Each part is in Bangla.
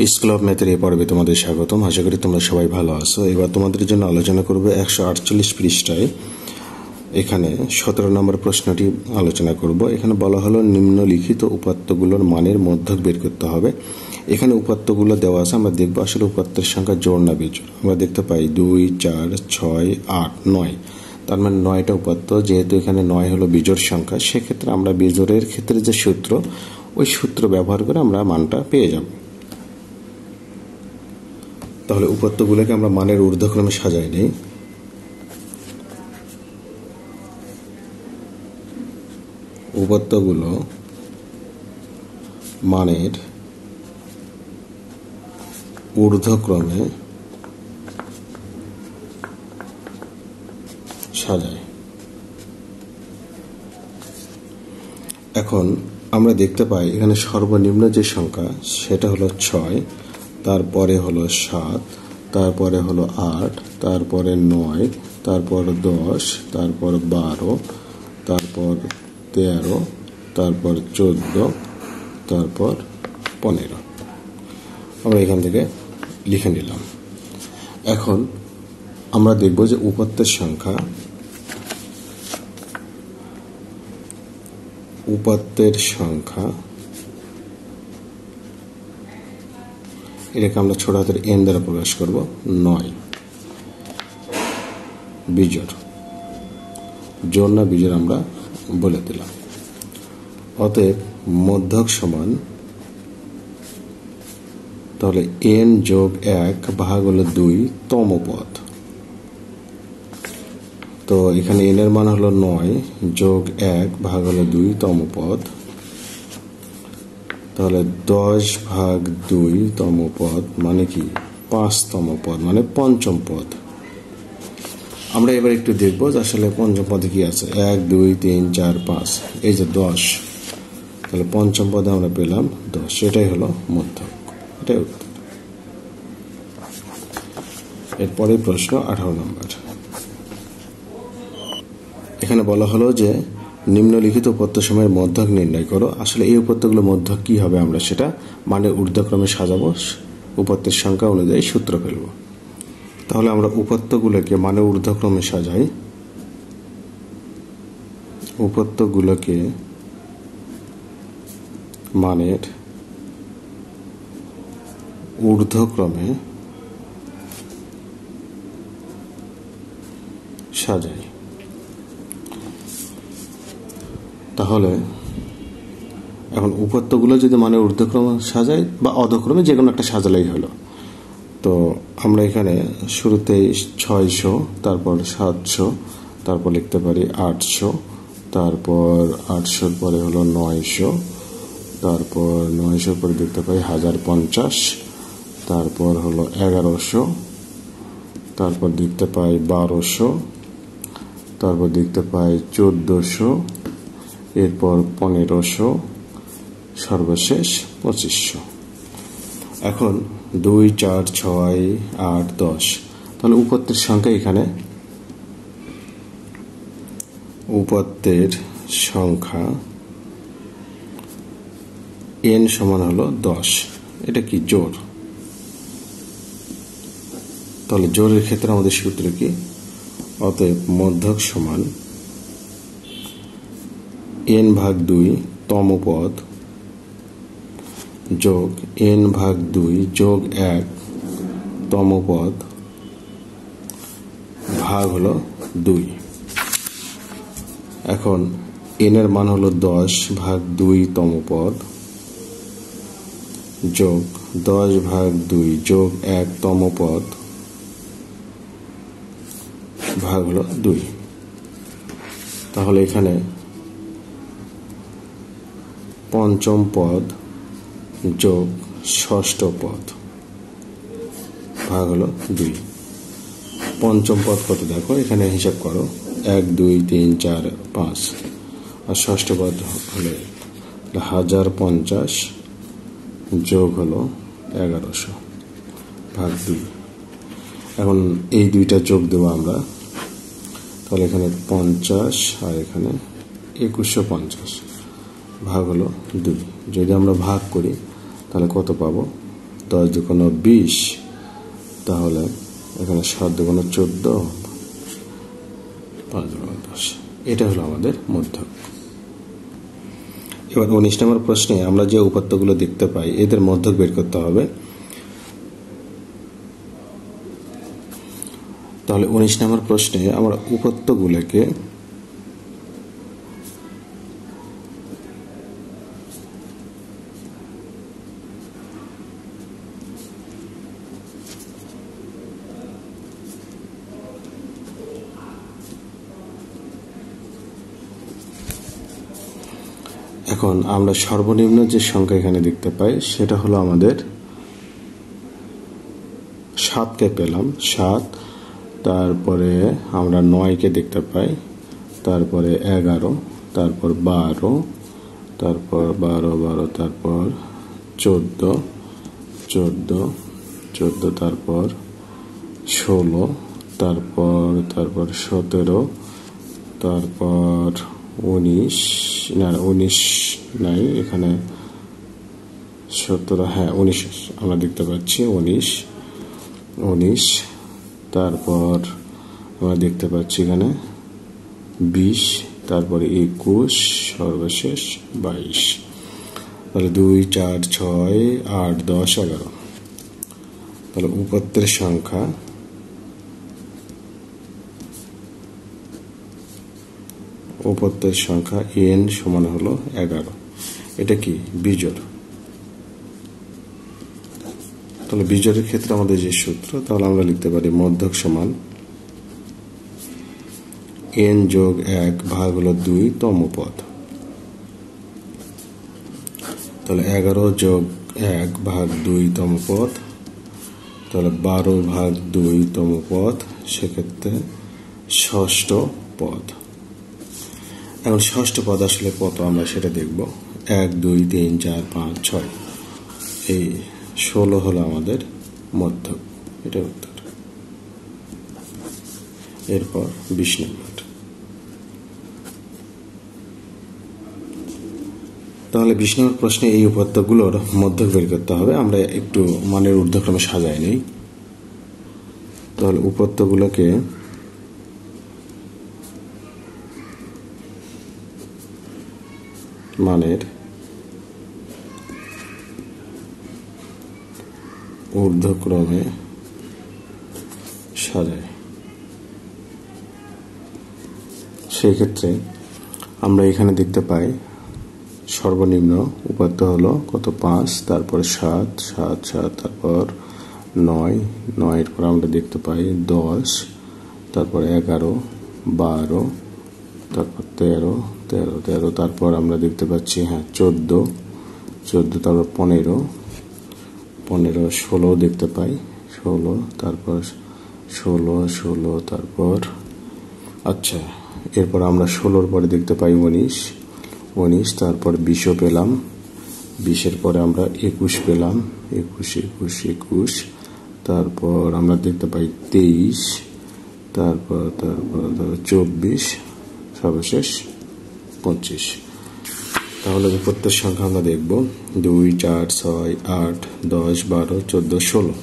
স্কুল অফ ম্যাথের এই পর্বে তোমাদের স্বাগতম। আশা করি তোমরা সবাই ভালো আছো। এবার তোমাদের জন্য আলোচনা করব 148 পৃষ্ঠায় এখানে 17 নম্বর প্রশ্নটি আলোচনা করব। এখানে বলা হলো নিম্নলিখিত উপাত্তগুলোর মানের মধ্যক বের করতে হবে। এখানে উপাত্তগুলো দেওয়া আছে, আমরা দেখবো আসলে উপাত্তের সংখ্যা জোড় না বিজোড়। আমরা দেখতে পাই 2, 4, 6, 8, 9, তার মানে 9টা উপাত্ত। যেহেতু এখানে 9 হলো বিজোড় সংখ্যা, সেক্ষেত্রে আমরা বিজোড়ের ক্ষেত্রে যে সূত্র, ওই সূত্র ব্যবহার করে আমরা মানটা পেয়ে যাব। তাহলে উপাত্তগুলোকে আমরা মানের ঊর্ধ্বক্রমে সাজাই নিই। উপাত্তগুলো মানের ঊর্ধ্বক্রমে সাজাই। এখন আমরা দেখতে পাই এখানে সর্বনিম্ন যে সংখ্যা সেটা হলো 6, তারপরে হলো 7, তারপরে হলো 8, তারপরে 9, তারপর 10, তারপর 12, তারপর 13, তারপর 14, তারপর 15। আমরা এখান থেকে লিখে নিলাম। এখন আমরা দেখব যে উপাত্তের সংখ্যা, এটাকে আমরা ছোট হাতের এন দ্বারা প্রকাশ করব। 9 বিজোড়, জোড় না বিজোড় আমরা বলে দিলাম। অতএব মধ্যক সমান, তাহলে n যোগ 1 ভাগ হলো 2 তম পদ। তো এখানে n এর মান হলো 9 যোগ 1 ভাগ হলো 2 তম পদ, তাহলে 10 ভাগ 2 তম পদ মানে কি 5তম পদ, মানে পঞ্চম পদ। আমরা এবার একটু দেখবো যে আসলে পঞ্চম পদে কি আছে। 1, 2, 3, 4, 5, এই যে 10, তাহলে পঞ্চম পদে আমরা পেলাম 10। এটাই হলো মধ্যক, এটাই উত্তর। এরপরে প্রশ্ন 18 নম্বর। এখানে বলা হলো যে নিম্নলিখিত উপাত্তসমূহের মধ্যক নির্ণয় করো। আসলে এই উপাত্তগুলো মধ্যক কি হবে আমরা সেটা মানে ঊর্ধ্বক্রমে সাজাবো, উপাত্তের সংখ্যা অনুযায়ী সূত্র ফেলব। তাহলে আমরা উপাত্তগুলোকে মানে ঊর্ধ্বক্রমে সাজাই। উপাত্তগুলোকে মানের ঊর্ধ্বক্রমে সাজাই। তাহলে এখন উপাত্তগুলো যদি মানে ঊর্ধ্বক্রমে সাজাই বা অধক্রমে যে কোনো একটা সাজালেই হলো। তো আমরা এখানে শুরুতেই 600, তারপর 700, তারপর লিখতে পারি 800, তারপর 800 পরে হলো 900, তারপর 900 পরে দেখতে পাই 1050, তারপর হলো 1100, তারপর দেখতে পাই 1200, তারপর দেখতে পাই 1400, এরপর 1500, সর্বশেষ 2500। এখন 2, 4, 6, 8, 10, তাহলে উপাত্তের সংখ্যা, এখানে উপাত্তের সংখ্যা n সমান হলো 10। এটা কি জোড়। তাহলে জোড়ের ক্ষেত্রে আমাদের সূত্র কি? অতএব মধ্যক সমান n ভাগ 2 তম পদ যোগ n ভাগ 2 যোগ 1 তম পদ ভাগ হলো 2। এখন n এর মান হলো 10 ভাগ 2 তম পদ যোগ 10 ভাগ 2 যোগ 1 তম পদ ভাগ হলো 2। তাহলে এখানে পঞ্চম পদ যোগ ষষ্ঠ পদ ভাগ হলো 2। পঞ্চম পদ কত দেখো, এখানে হিসাব করো, 1, 2, 3, 4, 5, আর ষষ্ঠ পদ হলো 1050 যোগ হলো 1100 ভাগ 2। এখন এই দুইটা যোগ দেবো আমরা, তাহলে এখানে 50 আর এখানে 2150 ভাগ হলো 2। যদি আমরা ভাগ করি তাহলে কত পাবো, 10 দুগুণ 20, তাহলে এখানে 7 দুগুণ 14, 5 দুগুণ 10। এটা হলো আমাদের মধ্যক। এবার 19 নম্বর প্রশ্নে আমরা যে উপাত্তগুলো দেখতে পাই এদের মধ্যক বের করতে হবে। তাহলে 19 নম্বর প্রশ্নে আমরা উপাত্তগুলোকে এখন আমরা সর্বনিম্ন যে সংখ্যা এখানে দেখতে পাই সেটা হলো আমাদের 7কে পেলাম, 7, তারপরে আমরা 9কে দেখতে পাই, তারপরে 11, তারপর 12, তারপর 12, তারপর 14, তারপর 16, তারপর 17, তারপর 19 নাই এখানে 17, হ্যাঁ 19 আমরা দেখতে পাচ্ছি, 19, তারপর আমরা দেখতে পাচ্ছি এখানে 20, তারপরে 21, সর্বশেষ 22। তাহলে 2, 4, 6, 8, 10, 11। তাহলে উপাত্তের সংখ্যা n সমান হলো 11। এটা কি বিজোড়। তাহলে বিজোড়ের ক্ষেত্রে আমাদের যে সূত্র, তাহলে আমরা লিখতে পারি মধ্যক সমান n যোগ 1 ভাগ হলো 2 তম পদ। তাহলে 11 যোগ 1 ভাগ 2 তম পদ, তাহলে 12 ভাগ 2 তম পদ, সেক্ষেত্রে ষষ্ঠ পদ। এখন ষষ্ঠ পদ আসলে কত আমরা সেটা দেখব। 1, 2, 3, 4, 5, 6, এই 16 হলো আমাদের মধ্যক। এটা উত্তর। এরপর 20 নম্বর। তাহলে 20 নম্বর প্রশ্নে এই উপাত্তগুলোর মধ্যক বের করতে হবে। আমরা একটু মানের ঊর্ধ্বক্রমে সাজাই নেই। তাহলে উপাত্তগুলোকে মানের ঊর্ধ্বক্রমে সাজাই। সেই ক্ষেত্রে আমরা এখানে দেখতে পাই সর্বনিম্ন উপাত্ত হলো কত, 5, তারপর 7, তারপর 9, এর পর আমরা দেখতে পাই 10, তারপর 11, 12, তারপর 13, তারপর আমরা দেখতে পাচ্ছি 14, তারপর 15, 16 দেখতে পাই, 16, তারপর 16, তারপর আচ্ছা এরপর আমরা 16 পরে দেখতে পাই 19, তারপর 20 পেলাম, 20 পরে আমরা 21 পেলাম, 21, তারপর আমরা দেখতে পাই 23, তারপর 24, সর্বশেষ 25। তাহলে উপাত্তের সংখ্যা আমরা দেখব 2, 4, 6, 8, 10, 12, 14, 16।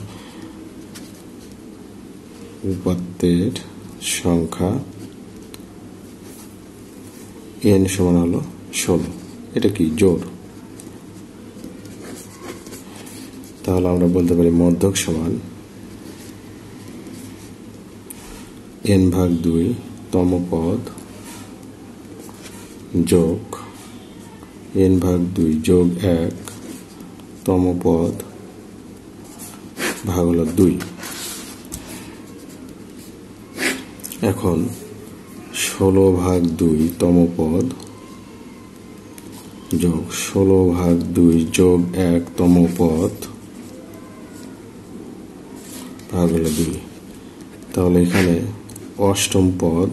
উপাত্তের সংখ্যা n সমান হলো 16। এটা কি জোড়। তাহলে আমরা বলতে পারি মধ্যক সমান n ভাগ 2 তম পদ যোগ n ভাগ 2 যোগ 1 তম পদ ভাগ হলো 2। এখন 16 ভাগ 2 তম পদ যোগ 16 ভাগ 2 যোগ 1 তম পদ ভাগ হলো 2। তাহলে এখানে অষ্টম পদ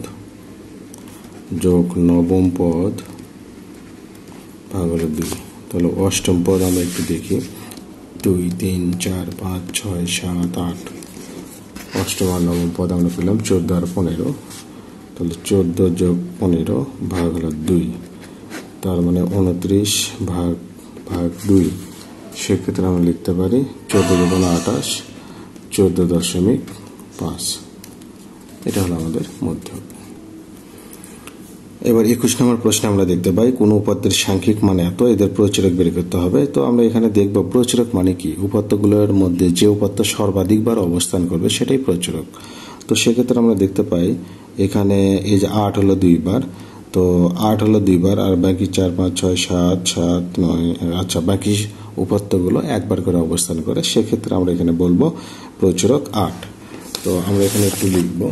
যোগ নবম পদ ভাগ হলো 2। তাহলে অষ্টম পদ আমরা একটু দেখি, 2, 3, 4, 5, 6, 7, 8। অষ্টম আর নবম পদ আমরা পেলাম 14 আর 15। তাহলে 14 যোগ 15 ভাগ হলো 2, তার মানে 29 ভাগ 2, সেক্ষেত্রে আমরা লিখতে পারি 14×28 14.5। এটা হলো আমাদের মধ্যক। এবার 21 নম্বর প্রশ্নে আমরা দেখতে পাই কোন উপাত্তের সাংখ্যিক মান এত, এদের প্রচুরক বের করতে হবে। তো আমরা এখানে দেখব প্রচুরক মানে কি, উপাত্তগুলোর মধ্যে যে উপাত্ত সর্বাধিকবার অবস্থান করবে সেটাই প্রচুরক। তো সেক্ষেত্রে আমরা দেখতে পাই এখানে এই যে 8 হলো 2 বার, তো 8 হলো 2 বার, আর বাকি 4 5 6 7 7 9, আচ্ছা বাকি উপাত্তগুলো একবার করে অবস্থান করে, সেক্ষেত্রে আমরা এখানে বলবো প্রচুরক 8। তো আমরা এখানে একটু লিখব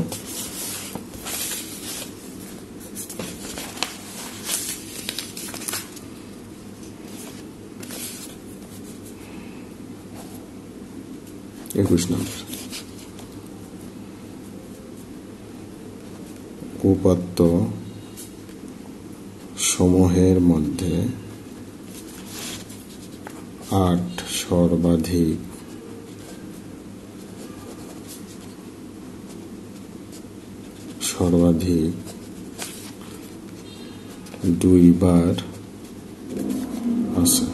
উপাত্ত সমূহের মধ্যে 8 সর্বাধিক সর্বাধিক 2 বার আছে,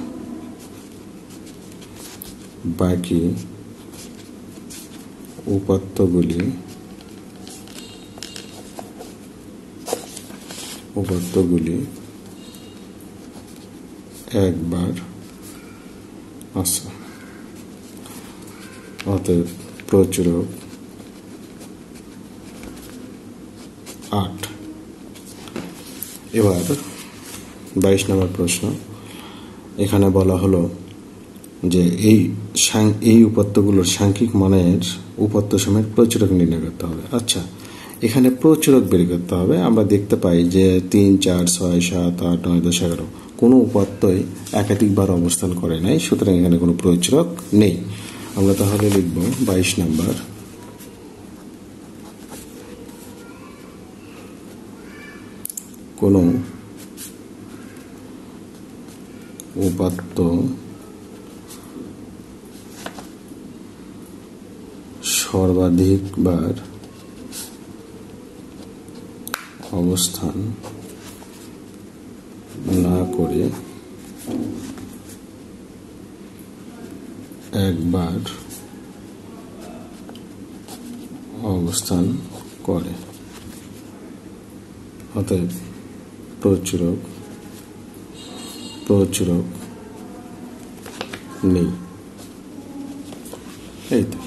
বাকি উপাত্তগুলি একবার আছে। অতএব প্রচুরক 8। এবার 22 নম্বর প্রশ্ন। এখানে বলা হলো যে এই উপাত্তগুলোর সাংখ্যিক মানের উপাত্ত সমূহের প্রচুরক নির্ণয় করতে হবে। আচ্ছা, এখানে প্রচুরক বের করতে হবে। আমরা দেখতে পাই যে 3 4 6 7 8 9 10 11 কোনো উপাত্তই একাধিকবার অবস্থান করে নাই, সুতরাং এখানে কোনো প্রচুরক নেই। আমরা তাহলে লিখব 22 নম্বর কোনো উপাত্ত সর্বাধিকবার অবস্থান না করে একবার অবস্থান করে, অতএব প্রচুরক নেই। এই তো।